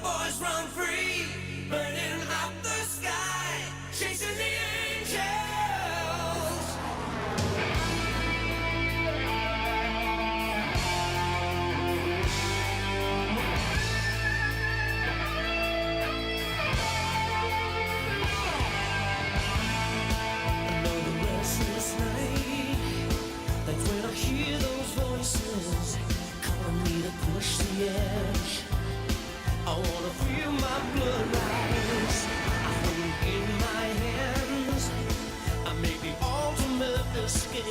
boys run free, burning up the sky, chasing the angels. Another restless night, that's when I hear those voices calling me to push the edge. I wanna feel my blood rise. I hold it in my hands. I make the ultimate escape,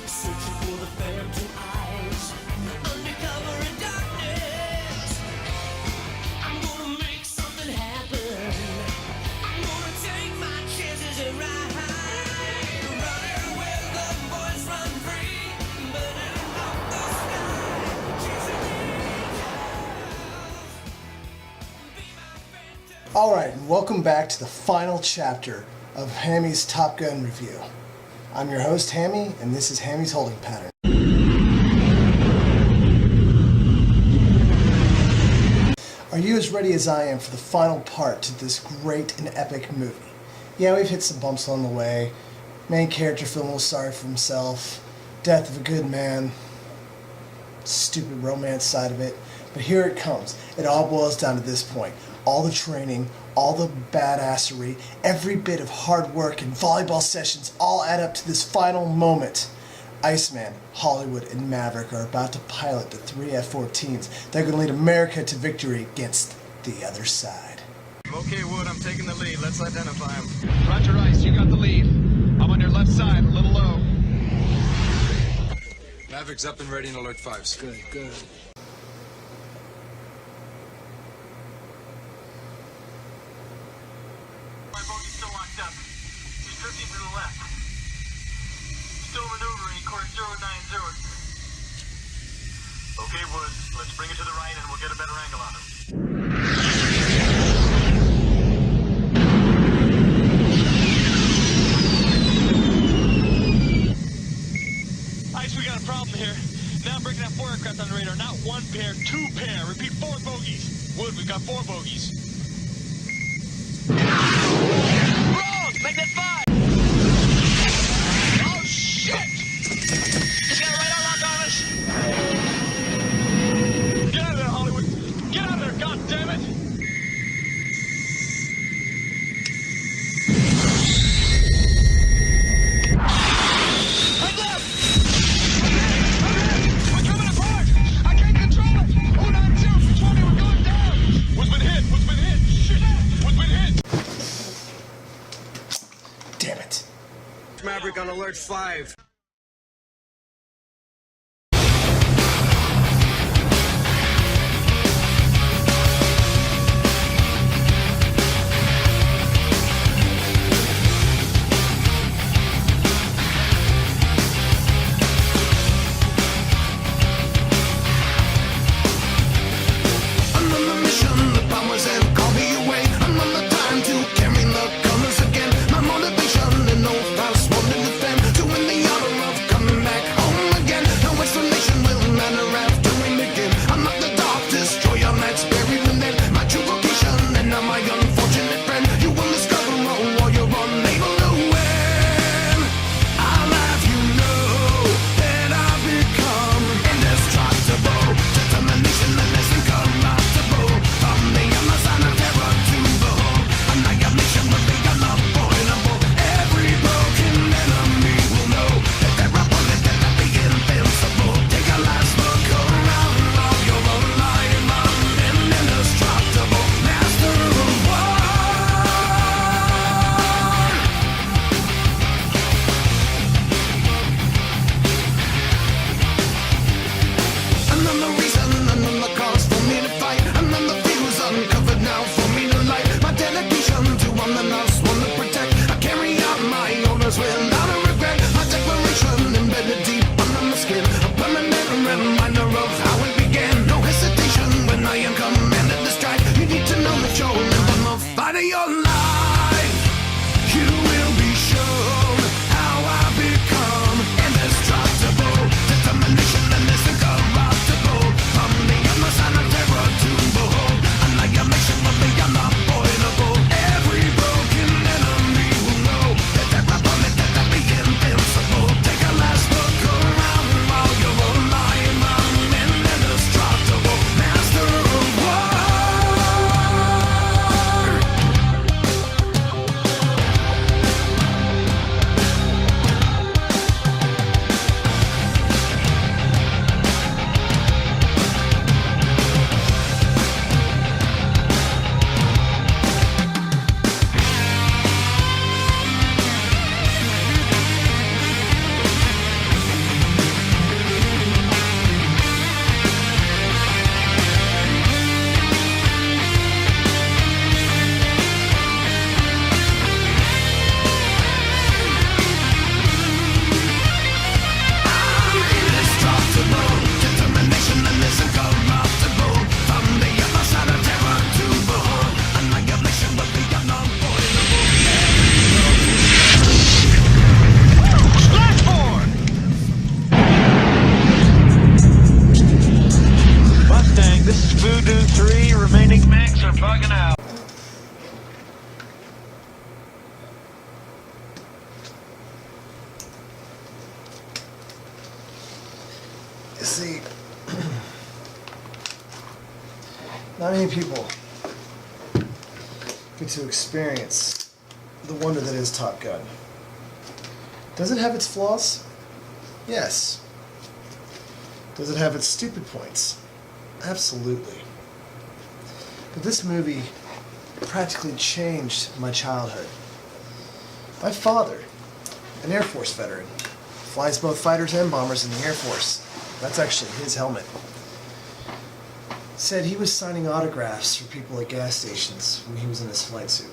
searching for the phantom eyes. Undercover in darkness, I'm gonna make something happen. I'm gonna take my chances and ride. Running where the boys run free, burning up the sky, chasing the angels. All right, and welcome back to the final chapter of Hammy's Top Gun review. I'm your host, Hammy, and this is Hammy's Holding Pattern. Are you as ready as I am for the final part to this great and epic movie? Yeah, we've hit some bumps along the way. Main character feeling a little sorry for himself. Death of a good man. Stupid romance side of it. But here it comes. It all boils down to this point. All the training, all the badassery, every bit of hard work and volleyball sessions all add up to this final moment. Iceman, Hollywood, and Maverick are about to pilot the three F-14s. They're going to lead America to victory against the other side. Okay, Wood, I'm taking the lead. Let's identify him. Roger, Ice, you got the lead. I'm on your left side, a little low. Maverick's up and ready in alert 5. Good, good. My bogey's still locked up. He's drifting to the left. Still maneuvering course 090. Okay, Wood, let's bring it to the right and we'll get a better angle on him. Ice, we got a problem here. Now I'm breaking out 4 aircraft on the radar. Not 1 pair, 2 pair. Repeat, 4 bogeys. Wood, we've got 4 bogeys. Wrong! Make that 5! Oh, shit! He's got a radar lock on us! Get out of there, Hollywood! Get out of there, goddammit! Right left! We're coming apart! I can't control it! 092, 20, we're going down! What's been hit? What's been hit? Shit! What's been hit? Damn it. Maverick on alert 5. I'm on the mission, the powers and call me away. I'm on the time to carry the colors again. My motivation and no past one to defend. To win the honor see. Not many people get to experience the wonder that is Top Gun. Does it have its flaws? Yes. Does it have its stupid points? Absolutely. But this movie practically changed my childhood. My father, an Air Force veteran, flies both fighters and bombers in the Air Force. That's actually his helmet. Said he was signing autographs for people at gas stations when he was in his flight suit.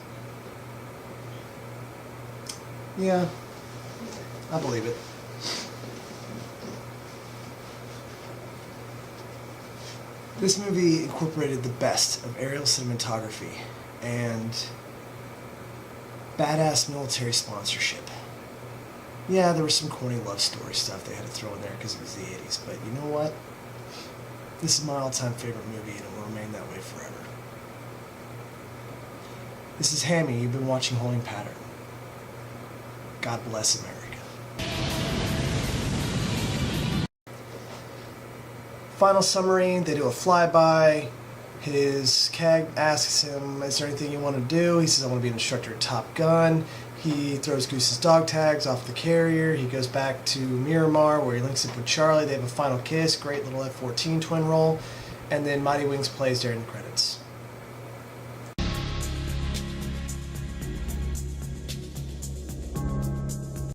Yeah, I believe it. This movie incorporated the best of aerial cinematography and badass military sponsorship. Yeah, there was some corny love story stuff they had to throw in there because it was the 80s, but you know what? This is my all-time favorite movie and it will remain that way forever. This is Hammy. You've been watching Holding Pattern. God bless America. Final summary, they do a flyby. His CAG asks him, is there anything you want to do? He says, I want to be an instructor at Top Gun. He throws Goose's dog tags off the carrier. He goes back to Miramar where he links up with Charlie. They have a final kiss, great little F-14 twin roll. And then Mighty Wings plays during the credits.